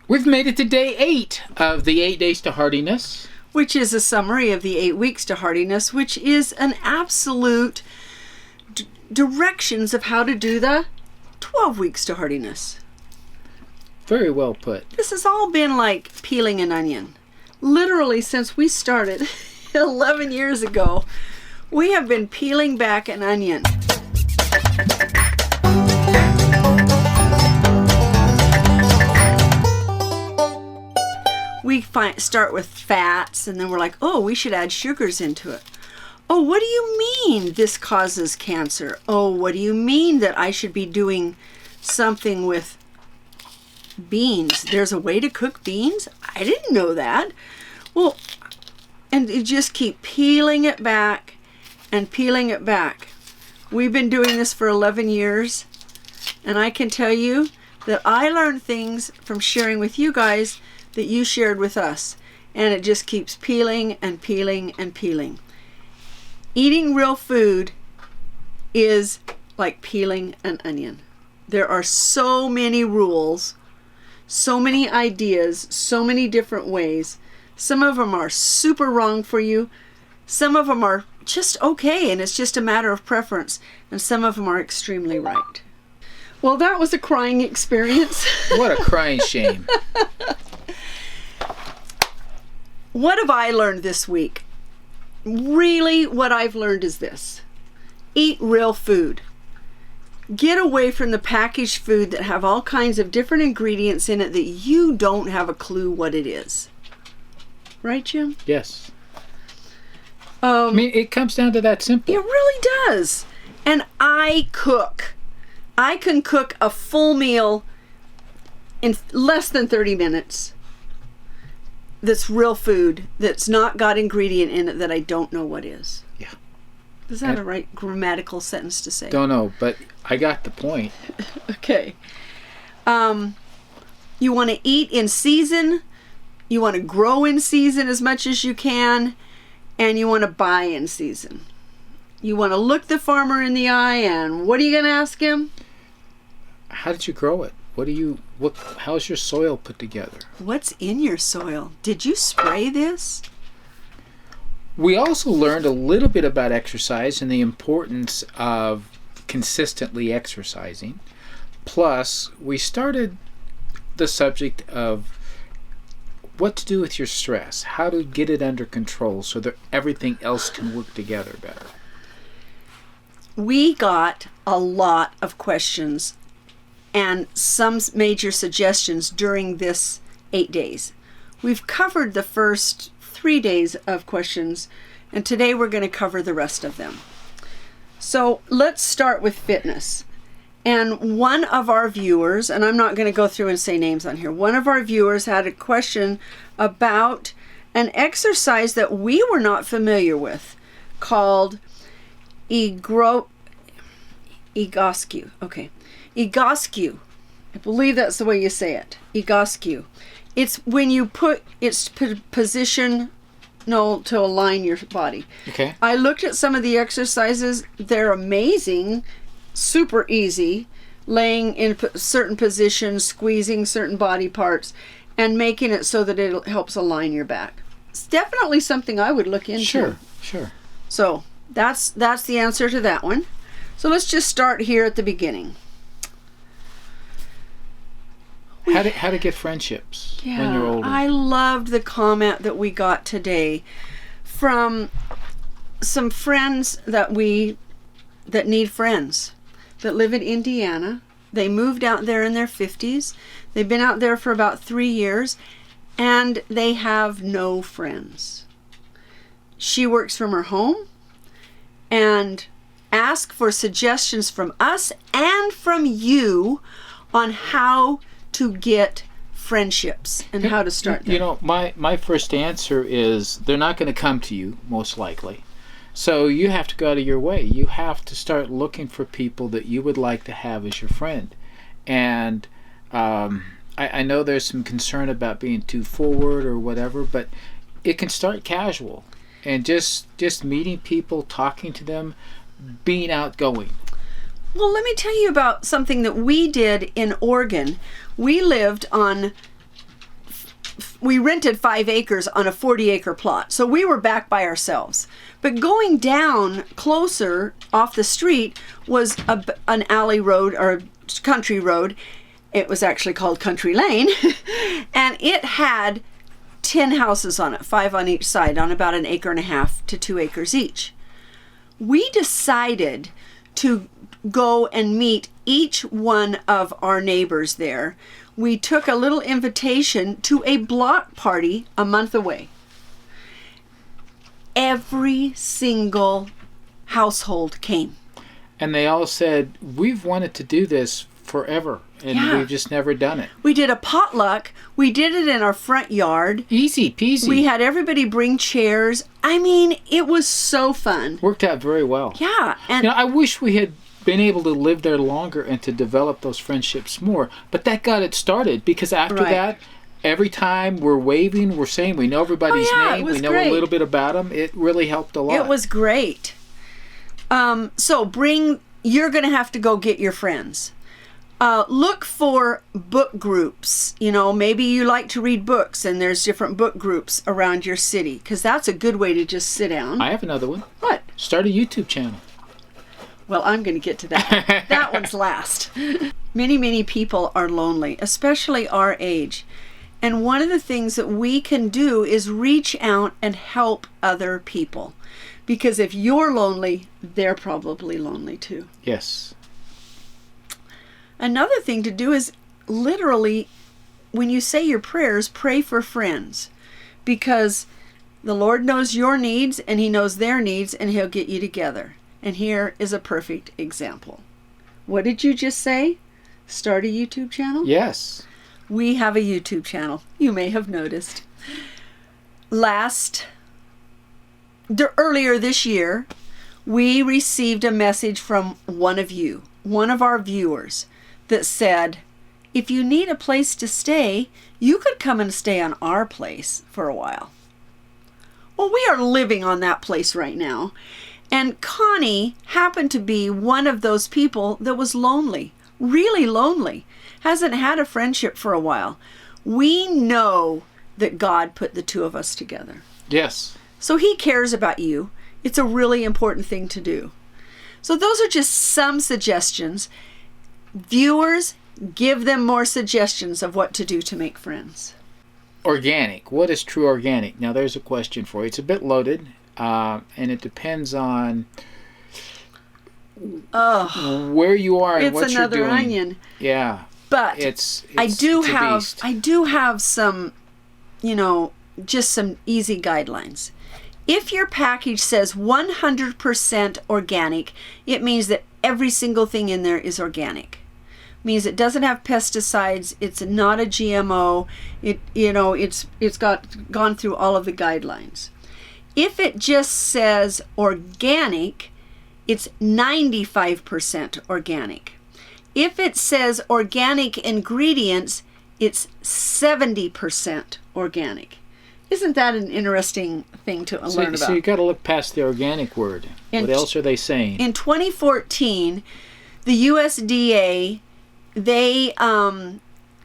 We've made it to day 8 of the 8 Days to Heartiness. Which is a summary of the 8 weeks to Heartiness, which is an absolute directions of how to do the 12 weeks to Heartiness. Very well put. This has all been like peeling an onion. Literally since we started 11 years ago, we have been peeling back an onion. We start with fats, and then we're like, oh, we should add sugars into it. Oh, what do you mean this causes cancer? Oh, what do you mean that I should be doing something with beans? There's a way to cook beans? I didn't know that. Well, and you just keep peeling it back and peeling it back. We've been doing this for 11 years, and I can tell you that I learned things from sharing with you guys that you shared with us, and it just keeps peeling and peeling and peeling. Eating real food is like peeling an onion. There are so many rules, so many ideas, so many different ways. Some of them are super wrong for you. Some of them are just okay, and it's just a matter of preference. And some of them are extremely right. Well, that was a crying experience. What a crying shame. What have I learned this week? Really, what I've learned is this. Eat real food. Get away from the packaged food that have all kinds of different ingredients in it that you don't have a clue what it is. Right, Jim? Yes. I mean, it comes down to that simple. It really does. And I cook. I can cook a full meal in less than 30 minutes. That's real food, that's not got ingredient in it that I don't know what is. Yeah. Is that a right grammatical sentence to say? Don't know, but I got the point. Okay. You want to eat in season, you want to grow in season as much as you can, and you want to buy in season. You want to look the farmer in the eye, and what are you going to ask him? How did you grow it? How's your soil put together? What's in your soil? Did you spray this? We also learned a little bit about exercise and the importance of consistently exercising. Plus, we started the subject of what to do with your stress, how to get it under control so that everything else can work together better. We got a lot of questions and some major suggestions during this 8 days. We've covered the first 3 days of questions, and today we're going to cover the rest of them. So let's start with fitness. And one of our viewers, and I'm not going to go through and say names on here, one of our viewers had a question about an exercise that we were not familiar with called Egoscue. Okay. Egoscue. I believe that's the way you say it. Egoscue. It's when you put its position to align your body. Okay. I looked at some of the exercises. They're amazing, super easy, laying in certain positions, squeezing certain body parts, and making it so that it helps align your back. It's definitely something I would look into. Sure. So that's the answer to that one. So let's just start here at the beginning. How to get friendships when you're older. I loved the comment that we got today from some friends that need friends that live in Indiana. They moved out there in their 50s. They've been out there for about 3 years, and they have no friends. She works from her home and asked for suggestions from us and from you on how to get friendships and how to start them. You know, my first answer is they're not going to come to you, most likely. So you have to go out of your way. You have to start looking for people that you would like to have as your friend. And I know there's some concern about being too forward or whatever, but it can start casual. And just meeting people, talking to them, being outgoing. Well, let me tell you about something that we did in Oregon. We lived on we rented 5 acres on a 40-acre plot. So we were back by ourselves. But going down closer off the street was an alley road or country road. It was actually called Country Lane. And it had 10 houses on it, 5 on each side, on about 1.5 acres to 2 acres each. We decided to go and meet each one of our neighbors there. We took a little invitation to a block party a month away. Every single household came. And they all said, we've wanted to do this forever, and we've just never done it. We did a potluck. We did it in our front yard. Easy peasy. We had everybody bring chairs. I mean, it was so fun. Worked out very well. Yeah. And I wish we had been able to live there longer and to develop those friendships more. But that got it started, because after that, every time we're waving, we're saying we know everybody's name, we know a little bit about them. It really helped a lot. It was great. So you're going to have to go get your friends. Look for book groups. Maybe you like to read books, and there's different book groups around your city, because that's a good way to just sit down. I have another one. What? Start a YouTube channel. Well, I'm going to get to that. That one's last. Many, many people are lonely, especially our age. And one of the things that we can do is reach out and help other people. Because if you're lonely, they're probably lonely too. Yes. Another thing to do is literally, when you say your prayers, pray for friends. Because the Lord knows your needs, and He knows their needs, and He'll get you together. And here is a perfect example. What did you just say? Start a YouTube channel? Yes. We have a YouTube channel. You may have noticed. Earlier this year, we received a message from one of our viewers, that said, if you need a place to stay, you could come and stay on our place for a while. Well, we are living on that place right now. And Connie happened to be one of those people that was lonely, really lonely, hasn't had a friendship for a while. We know that God put the two of us together. Yes. So He cares about you. It's a really important thing to do. So those are just some suggestions. Viewers, give them more suggestions of what to do to make friends. Organic. What is true organic? Now, there's a question for you. It's a bit loaded. And it depends on where you are and what you're doing. It's another onion. Yeah. But I do have some, just some easy guidelines. If your package says 100% organic, it means that every single thing in there is organic. It means it doesn't have pesticides. It's not a GMO. It's gone through all of the guidelines. If it just says organic, it's 95% organic. If it says organic ingredients, it's 70% organic. Isn't that an interesting thing to learn about? So you got to look past the organic word. What else are they saying? In 2014, the USDA, they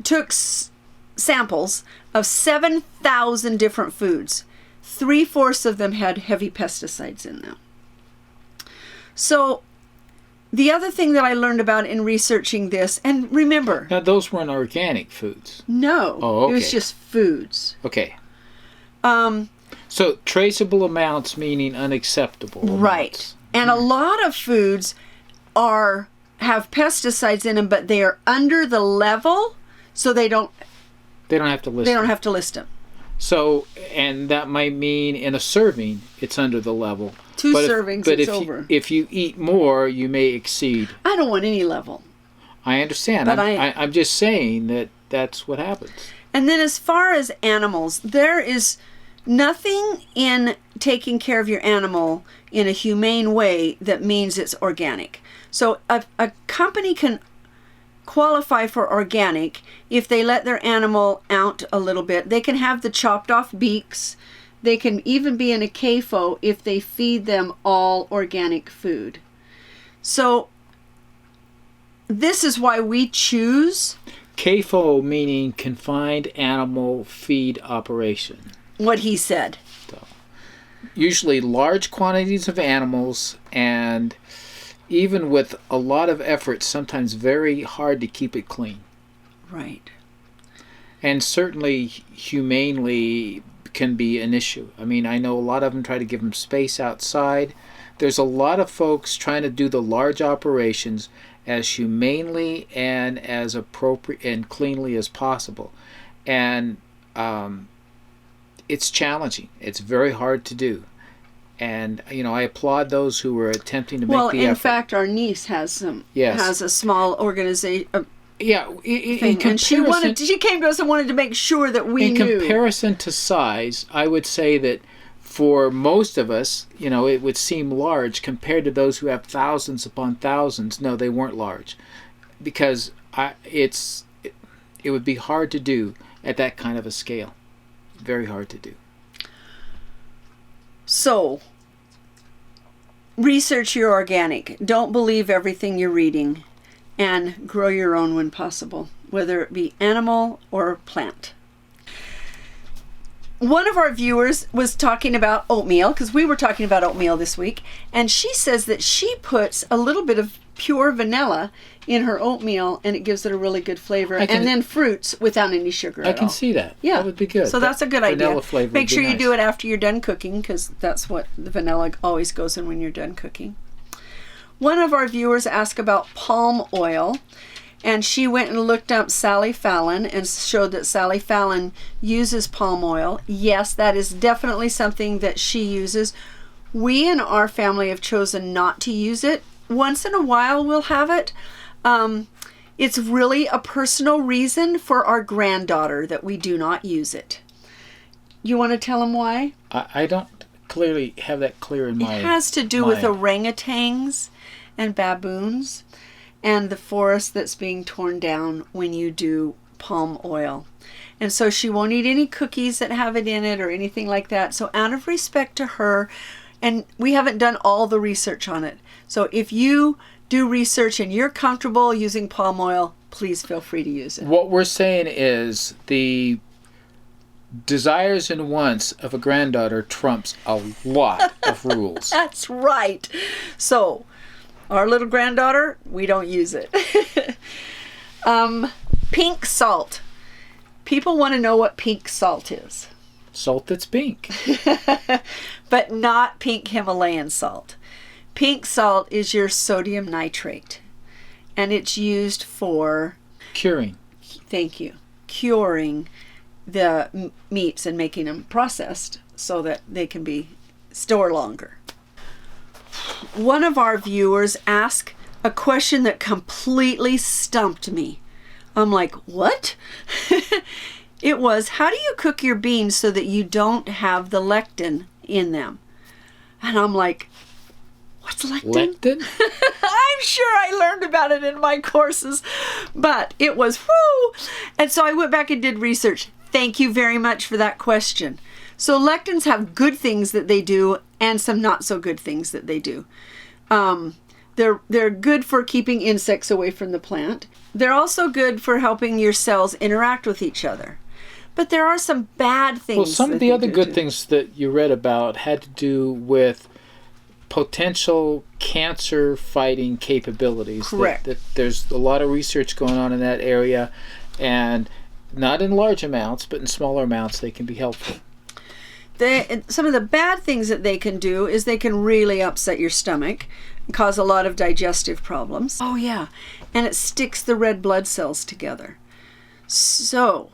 took samples of 7,000 different foods. 3/4 of them had heavy pesticides in them. So the other thing that I learned about in researching this, and remember... Now, those weren't organic foods. No. Oh, okay. It was just foods. Okay. So traceable amounts meaning unacceptable amounts. Right. And a lot of foods have pesticides in them, but they are under the level, so they don't have to list They don't have to list them. So, and that might mean in a serving, it's under the level. 2 servings, it's over. If you eat more, you may exceed. I don't want any level. I understand. But I'm just saying that that's what happens. And then as far as animals, there is nothing in taking care of your animal in a humane way that means it's organic. So a company can qualify for organic if they let their animal out a little bit. They can have the chopped off beaks. They can even be in a CAFO if they feed them all organic food. So this is why we choose CAFO meaning confined animal feed operation. What he said. So, usually large quantities of animals, and even with a lot of effort, sometimes very hard to keep it clean. Right. And certainly humanely can be an issue. I mean, I know a lot of them try to give them space outside. There's a lot of folks trying to do the large operations as humanely and as appropriate and cleanly as possible. And it's challenging. It's very hard to do. And, I applaud those who are attempting to make the effort. Well, in fact, our niece has a small organization. Yeah, And she came to us and wanted to make sure that we knew. In comparison to size, I would say that for most of us, it would seem large compared to those who have thousands upon thousands. No, they weren't large, because it would be hard to do at that kind of a scale. Very hard to do. So, research your organic. Don't believe everything you're reading. And grow your own when possible, whether it be animal or plant. One of our viewers was talking about oatmeal, because we were talking about oatmeal this week, and she says that she puts a little bit of pure vanilla in her oatmeal, and it gives it a really good flavor, and then fruits without any sugar at all. I can see that. Yeah. That would be good. So that's a good idea. Vanilla flavor Make sure would be you do it after you're done cooking, because that's what the vanilla always goes in when you're done cooking. One of our viewers asked about palm oil, and she went and looked up Sally Fallon and showed that Sally Fallon uses palm oil. Yes, that is definitely something that she uses. We in our family have chosen not to use it. Once in a while we'll have it. It's really a personal reason for our granddaughter that we do not use it. You want to tell them why? I don't clearly have that clear in my mind. It has to do with orangutans and baboons and the forest that's being torn down when you do palm oil. And so she won't eat any cookies that have it in it or anything like that. So out of respect to her, and we haven't done all the research on it. So if you do research and you're comfortable using palm oil, please feel free to use it. What we're saying is the desires and wants of a granddaughter trumps a lot of rules. That's right. So, our little granddaughter, we don't use it. Pink salt. People want to know what pink salt is. Salt that's pink. But not pink Himalayan salt. Pink salt is your sodium nitrate. And it's used for... Curing. Thank you. Curing the meats and making them processed so that they can be stored longer. One of our viewers asked a question that completely stumped me. I'm like, what? It was, how do you cook your beans so that you don't have the lectin in them? And I'm like, what's lectin? Lectin? I'm sure I learned about it in my courses, but it was whoo. And so I went back and did research. Thank you very much for that question. So lectins have good things that they do and some not so good things that they do. They're good for keeping insects away from the plant. They're also good for helping your cells interact with each other. But there are some bad things. Well, some of the other good things that you read about had to do with potential cancer fighting capabilities. Correct. That there's a lot of research going on in that area, and not in large amounts, but in smaller amounts they can be helpful. Some of the bad things that they can do is they can really upset your stomach and cause a lot of digestive problems. Oh yeah, and it sticks the red blood cells together. So,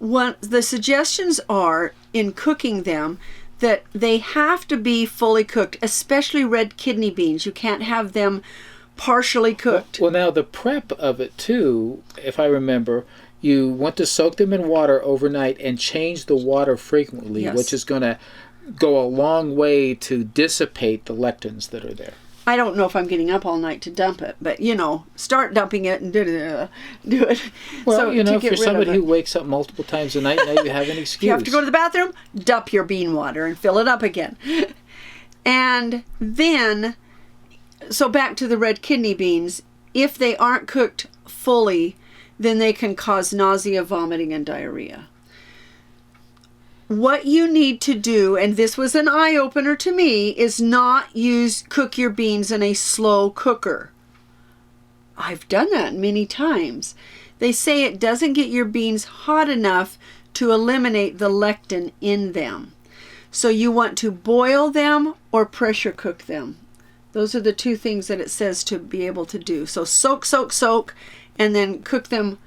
the suggestions are in cooking them that they have to be fully cooked, especially red kidney beans. You can't have them partially cooked. Well, now the prep of it too, if I remember, you want to soak them in water overnight and change the water frequently, yes, which is going to go a long way to dissipate the lectins that are there. I don't know if I'm getting up all night to dump it, but start dumping it and do it. Well, so, if you're somebody who wakes up multiple times a night, now you have an excuse. If you have to go to the bathroom, dump your bean water and fill it up again. And then, so back to the red kidney beans, if they aren't cooked fully, then they can cause nausea, vomiting, and diarrhea. What you need to do, and this was an eye-opener to me, is not cook your beans in a slow cooker. I've done that many times. They say it doesn't get your beans hot enough to eliminate the lectin in them. So you want to boil them or pressure cook them. Those are the two things that it says to be able to do. So soak, and then cook them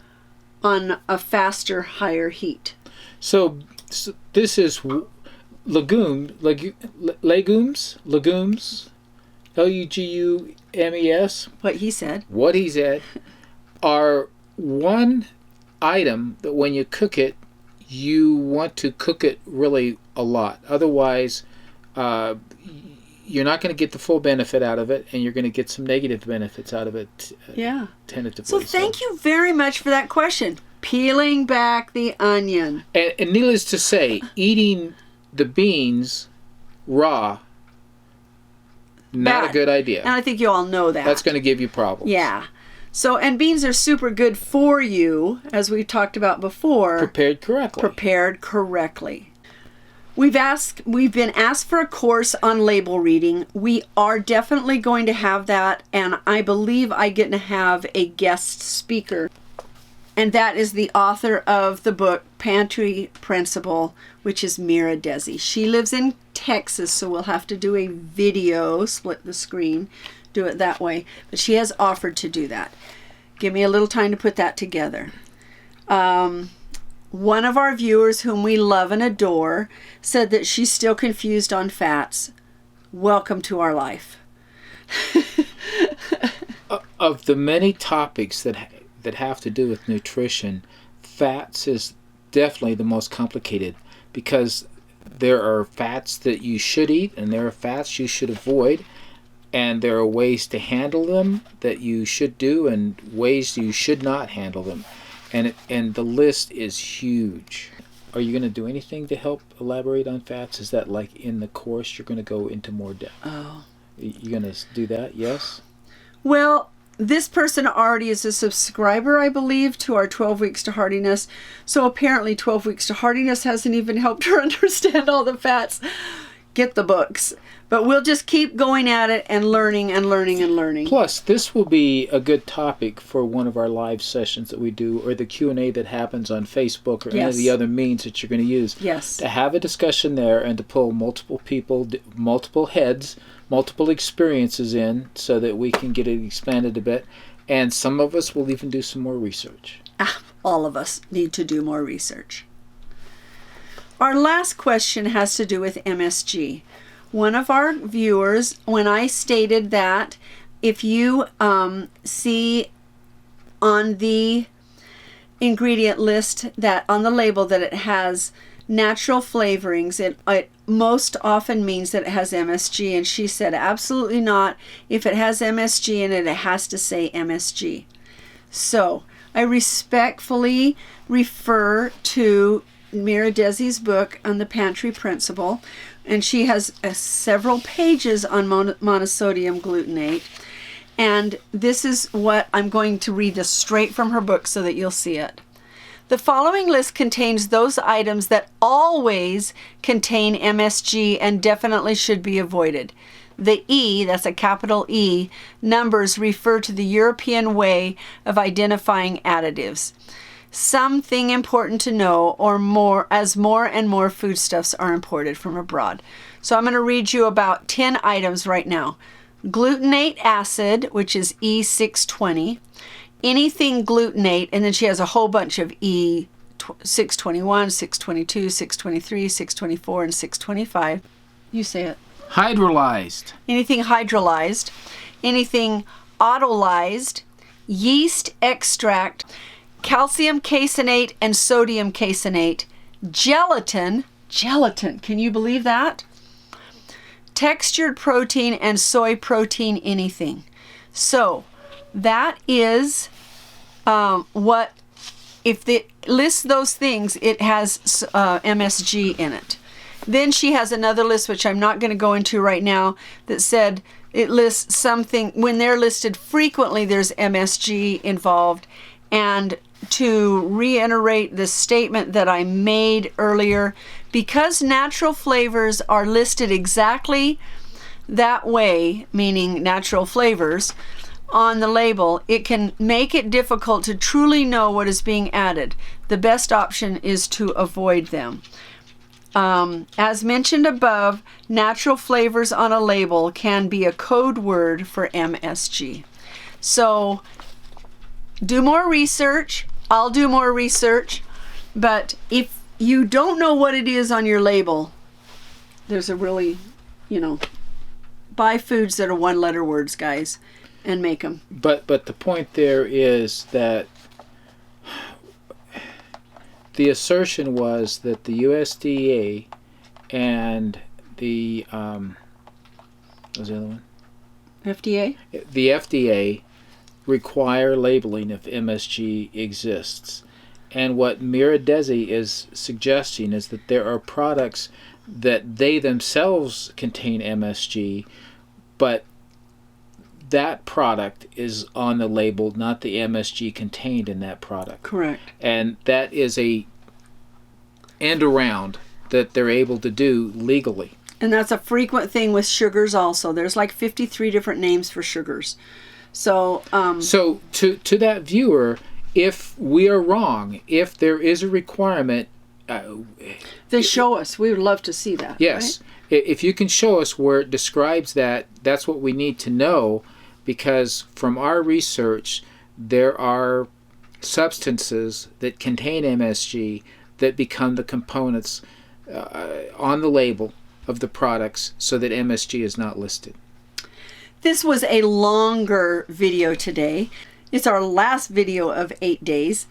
on a faster, higher heat. So this is legumes, L-U-G-U-M-E-S. What he said. What he said are one item that when you cook it, you want to cook it really a lot. Otherwise, you're not going to get the full benefit out of it, and you're going to get some negative benefits out of it. Yeah. Tentatively. So thank you very much for that question. Peeling back the onion. And needless to say, eating the beans raw, not Bad. a good idea. And I think you all know that. That's going to give you problems. Yeah. So, and beans are super good for you, as we talked about before. Prepared correctly. We've been asked for a course on label reading. We are definitely going to have that, and I believe I get to have a guest speaker. And that is the author of the book Pantry Principle, which is Mira Desi. She lives in Texas, so we'll have to do a video, split the screen, do it that way. But she has offered to do that. Give me a little time to put that together. One of our viewers, whom we love and adore, said that she's still confused on fats. Welcome to our life. Of the many topics that have to do with nutrition, fats is definitely the most complicated, because there are fats that you should eat and there are fats you should avoid, and there are ways to handle them that you should do and ways you should not handle them, and the list is huge. Are you going to do anything to help elaborate on fats? Is that like in the course you're going to go into more depth? Oh. You're going to do that? Yes? Well, this person already is a subscriber, I believe, to our 12 Weeks to Heartiness. So apparently 12 Weeks to Heartiness hasn't even helped her understand all the fats. Get the books. But we'll just keep going at it and learning and learning and learning. Plus, this will be a good topic for one of our live sessions that we do, or the Q&A that happens on Facebook, or any of the other means that you're going to use. Yes. To have a discussion there and to pull multiple people, multiple heads, multiple experiences in, so that we can get it expanded a bit. And some of us will even do some more research. All of us need to do more research. Our last question has to do with MSG. One of our viewers, when I stated that if you see on the ingredient list, that on the label, that it has natural flavorings, it most often means that it has MSG, and she said absolutely not. If it has MSG in it, it has to say MSG. So I respectfully refer to Mira Desi's book on the Pantry Principle, and she has several pages on monosodium glutamate, and this is what I'm going to read this straight from her book so that you'll see it. The following list contains those items that always contain MSG and definitely should be avoided. The E, that's a capital E, numbers refer to the European way of identifying additives. Something important to know, or more, as more and more foodstuffs are imported from abroad. So I'm going to read you about 10 items right now. Glutamate acid, which is E620. Anything glutamate, and then she has a whole bunch of E621, 622, 623, 624, and 625. You say it. Hydrolyzed. Anything hydrolyzed. Anything autolyzed. Yeast extract. Calcium caseinate and sodium caseinate. Gelatin. Can you believe that? Textured protein and soy protein anything. So that is what, if it lists those things, it has MSG in it. Then she has another list, which I'm not going to go into right now, that said it lists something, when they're listed frequently, there's MSG involved, and to reiterate the statement that I made earlier. Because natural flavors are listed exactly that way, meaning natural flavors, on the label, it can make it difficult to truly know what is being added. The best option is to avoid them. As mentioned above, natural flavors on a label can be a code word for MSG. So do more research. I'll do more research. But if you don't know what it is on your label, there's a really, buy foods that are one-letter words, guys, and make them. But the point there is that the assertion was that the USDA and the what was the other one? FDA? The FDA require labeling if MSG exists. And what Miradesi is suggesting is that there are products that they themselves contain MSG, but that product is on the label, not the MSG contained in that product. Correct. And that is a end around that they're able to do legally. And that's a frequent thing with sugars also. There's like 53 different names for sugars. So so to that viewer, if we are wrong, if there is a requirement, then show us. We would love to see that. Yes. Right? If you can show us where it describes that, that's what we need to know, because from our research, there are substances that contain MSG that become the components on the label of the products so that MSG is not listed. This was a longer video today. It's our last video of 8 days,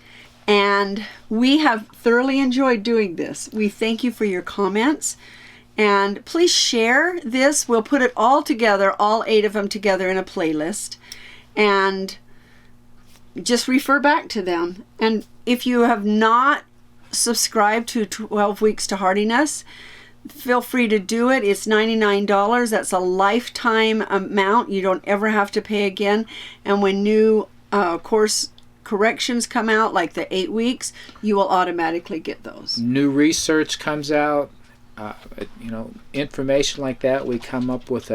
and we have thoroughly enjoyed doing this. We thank you for your comments, and please share this. We'll put it all together, all 8 of them together in a playlist, and just refer back to them. And if you have not subscribed to 12 Weeks to Heartiness, feel free to do it. It's $99. That's a lifetime amount. You don't ever have to pay again. And when new course corrections come out, like the 8 weeks, you will automatically get those. New research comes out, information like that. We come up with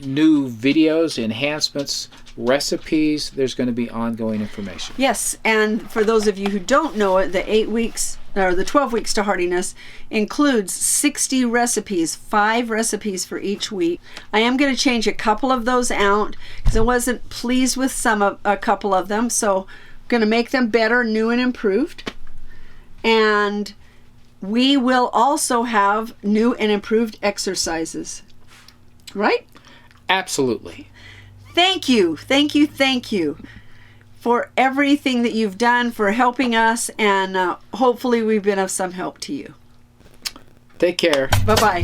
new videos, enhancements, recipes. There's going to be ongoing information. Yes, and for those of you who don't know it, the 8 weeks or the 12 Weeks to Heartiness includes 60 recipes, 5 recipes for each week. I am going to change a couple of those out because I wasn't pleased with a couple of them, so I'm going to make them better, new and improved. And we will also have new and improved exercises. Right? Absolutely. Thank you for everything that you've done, for helping us, and hopefully we've been of some help to you. Take care. Bye-bye.